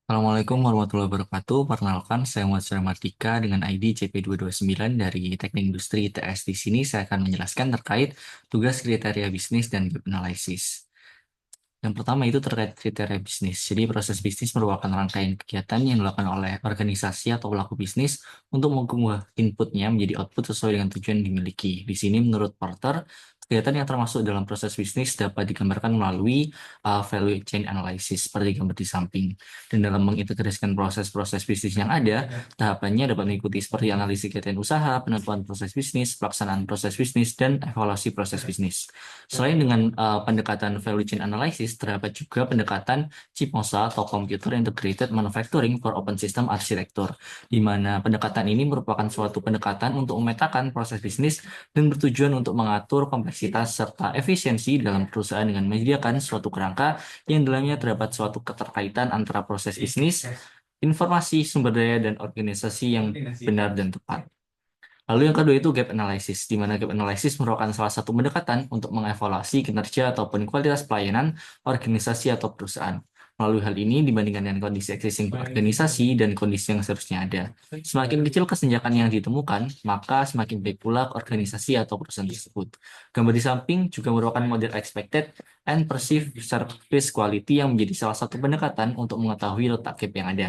Assalamualaikum warahmatullahi wabarakatuh. Perkenalkan, saya Muhammad Matika dengan ID CP229 dari Teknik Industri ITS. Di sini saya akan menjelaskan terkait tugas kriteria bisnis dan gap analysis. Yang pertama itu terkait kriteria bisnis. Jadi proses bisnis merupakan rangkaian kegiatan yang dilakukan oleh organisasi atau pelaku bisnis untuk mengubah inputnya menjadi output sesuai dengan tujuan yang dimiliki. Di sini menurut Porter, kegiatan yang termasuk dalam proses bisnis dapat digambarkan melalui value chain analysis seperti gambar di samping. Dan dalam mengintegrasikan proses-proses bisnis yang ada, tahapannya dapat mengikuti seperti analisis kegiatan usaha, penentuan proses bisnis, pelaksanaan proses bisnis, dan evaluasi proses bisnis. Selain dengan pendekatan value chain analysis, terdapat juga pendekatan CIPMOSA atau Computer Integrated Manufacturing for Open System Architecture, di mana pendekatan ini merupakan suatu pendekatan untuk memetakan proses bisnis dan bertujuan untuk mengatur kompleksitas serta efisiensi dalam perusahaan dengan menyediakan suatu kerangka yang dalamnya terdapat suatu keterkaitan antara proses bisnis, informasi, sumber daya, dan organisasi yang benar dan tepat. Lalu yang kedua itu gap analysis, di mana gap analysis merupakan salah satu pendekatan untuk mengevaluasi kinerja ataupun kualitas pelayanan organisasi atau perusahaan. Melalui hal ini dibandingkan dengan kondisi existing organisasi dan kondisi yang seharusnya ada. Semakin kecil kesenjangan yang ditemukan, maka semakin baik pula organisasi atau perusahaan tersebut. Gambar di samping juga merupakan model expected and perceived service quality yang menjadi salah satu pendekatan untuk mengetahui letak gap yang ada.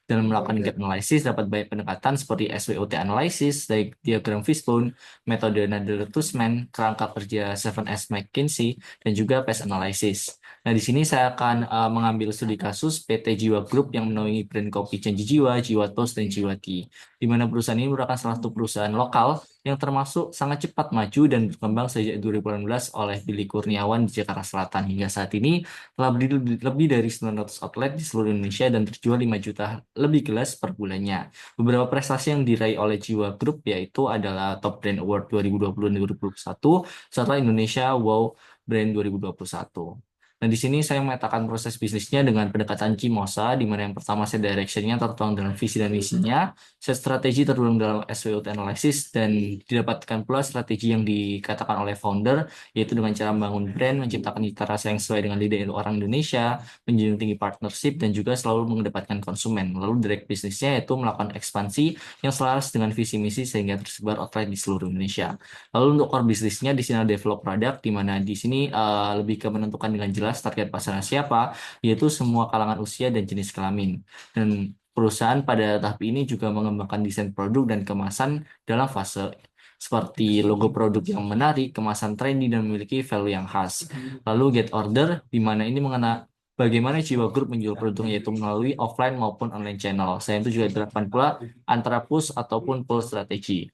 Dalam melakukan gap analysis dapat banyak pendekatan seperti SWOT analysis, diagram fishbone, metode Nader-Tuzman, kerangka kerja 7S McKinsey, dan juga PES analysis. Nah, di sini saya akan mengambil studi kasus PT Jiwa Group yang menaungi brand kopi Janji Jiwa, Jiwa Toast, dan Jiwa Tea, di mana perusahaan ini merupakan salah satu perusahaan lokal yang termasuk sangat cepat maju dan berkembang sejak 2018 oleh Billy Kurniawan di Jakarta Selatan. Hingga saat ini telah berdiri lebih dari 900 outlet di seluruh Indonesia dan terjual 5 juta lebih gelas per bulannya. Beberapa prestasi yang diraih oleh Jiwa Group yaitu adalah Top Brand Award 2020 dan 2021 serta Indonesia Wow Brand 2021. Nah, di sini saya memetakan proses bisnisnya dengan pendekatan Kimosa, di mana yang pertama set direction-nya tertuang dalam visi dan misinya, set strategi tertuang dalam SWOT analysis, dan didapatkan pula strategi yang dikatakan oleh founder, yaitu dengan cara membangun brand, menciptakan cita rasa yang sesuai dengan lidah orang Indonesia, menjunjung tinggi partnership, dan juga selalu mengedepankan konsumen. Lalu direct bisnisnya yaitu melakukan ekspansi yang selaras dengan visi misi sehingga tersebar outlet di seluruh Indonesia. Lalu untuk core bisnisnya di sini ada develop product, di mana di sini lebih ke menentukan dengan jelas target pasarnya siapa, yaitu semua kalangan usia dan jenis kelamin. Dan perusahaan pada tahap ini juga mengembangkan desain produk dan kemasan dalam fase seperti logo produk yang menarik, kemasan trendy dan memiliki value yang khas. Lalu get order, di mana ini mengenai bagaimana Jiwa Group menjual produknya yaitu melalui offline maupun online channel. Selain itu juga diterapkan pula antara push ataupun pull strategi.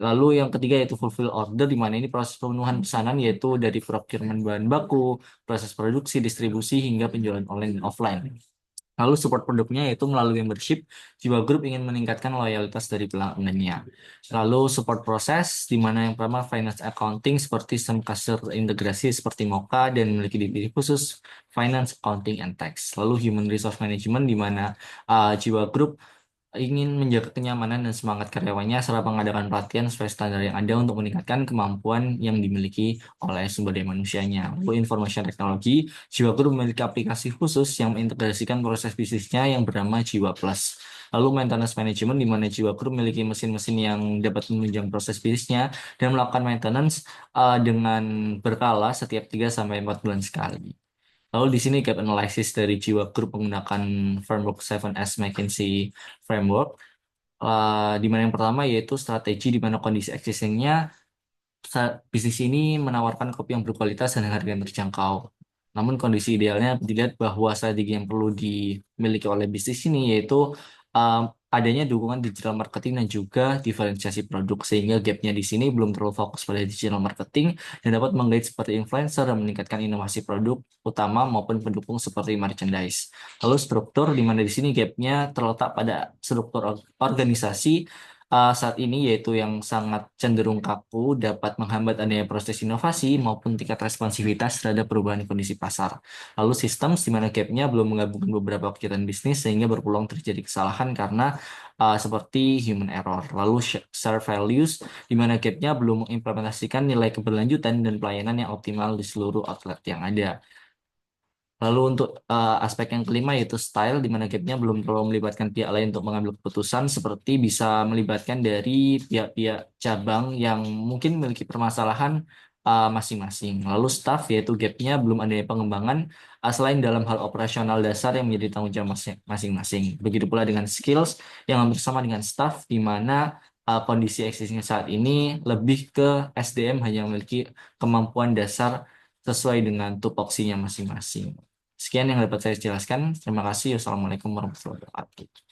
Lalu yang ketiga yaitu fulfill order, di mana ini proses pemenuhan pesanan yaitu dari procurement bahan baku, proses produksi, distribusi, hingga penjualan online dan offline. Lalu support produknya yaitu melalui membership, Jiwa Group ingin meningkatkan loyalitas dari pelanggannya. Lalu support proses, di mana yang pertama finance accounting seperti sistem kasir integrasi seperti Moka dan memiliki divisi khusus finance, accounting, and tax. Lalu human resource management, di mana Jiwa Group ingin menjaga kenyamanan dan semangat karyawannya serta mengadakan pelatihan sesuai standar yang ada untuk meningkatkan kemampuan yang dimiliki oleh sumber daya manusianya. Lalu information technology, Jiwa Group memiliki aplikasi khusus yang mengintegrasikan proses bisnisnya yang bernama Jiwa Plus. Lalu maintenance management, di mana Jiwa Group memiliki mesin-mesin yang dapat menunjang proses bisnisnya dan melakukan maintenance dengan berkala setiap 3 sampai 4 bulan sekali. Lalu di sini gap analysis dari Jiwa Group menggunakan framework 7S McKinsey framework, di mana yang pertama yaitu strategi di mana kondisi existingnya bisnis ini menawarkan kopi yang berkualitas dan harga yang terjangkau. Namun kondisi idealnya dilihat bahwa strategi yang perlu dimiliki oleh bisnis ini yaitu um, adanya dukungan digital marketing dan juga diferensiasi produk, sehingga gapnya di sini belum terlalu fokus pada digital marketing dan dapat menggait seperti influencer dan meningkatkan inovasi produk utama maupun pendukung seperti merchandise. Lalu struktur, di mana di sini gapnya terletak pada struktur organisasi saat ini, yaitu yang sangat cenderung kaku, dapat menghambat adanya proses inovasi maupun tingkat responsivitas terhadap perubahan kondisi pasar. Lalu sistem, di mana gapnya belum menggabungkan beberapa kegiatan bisnis sehingga berpeluang terjadi kesalahan karena seperti human error. Lalu share values, di mana gapnya belum mengimplementasikan nilai keberlanjutan dan pelayanan yang optimal di seluruh outlet yang ada. Lalu untuk aspek yang kelima yaitu style, di mana gapnya belum terlalu melibatkan pihak lain untuk mengambil keputusan, seperti bisa melibatkan dari pihak-pihak cabang yang mungkin memiliki permasalahan masing-masing. Lalu staff, yaitu gapnya belum adanya pengembangan selain dalam hal operasional dasar yang menjadi tanggung jawab masing-masing. Begitu pula dengan skills yang hampir sama dengan staff, di mana kondisi eksisnya saat ini lebih ke SDM hanya memiliki kemampuan dasar sesuai dengan tupoksinya masing-masing. Sekian yang dapat saya jelaskan. Terima kasih. Wassalamualaikum warahmatullahi wabarakatuh.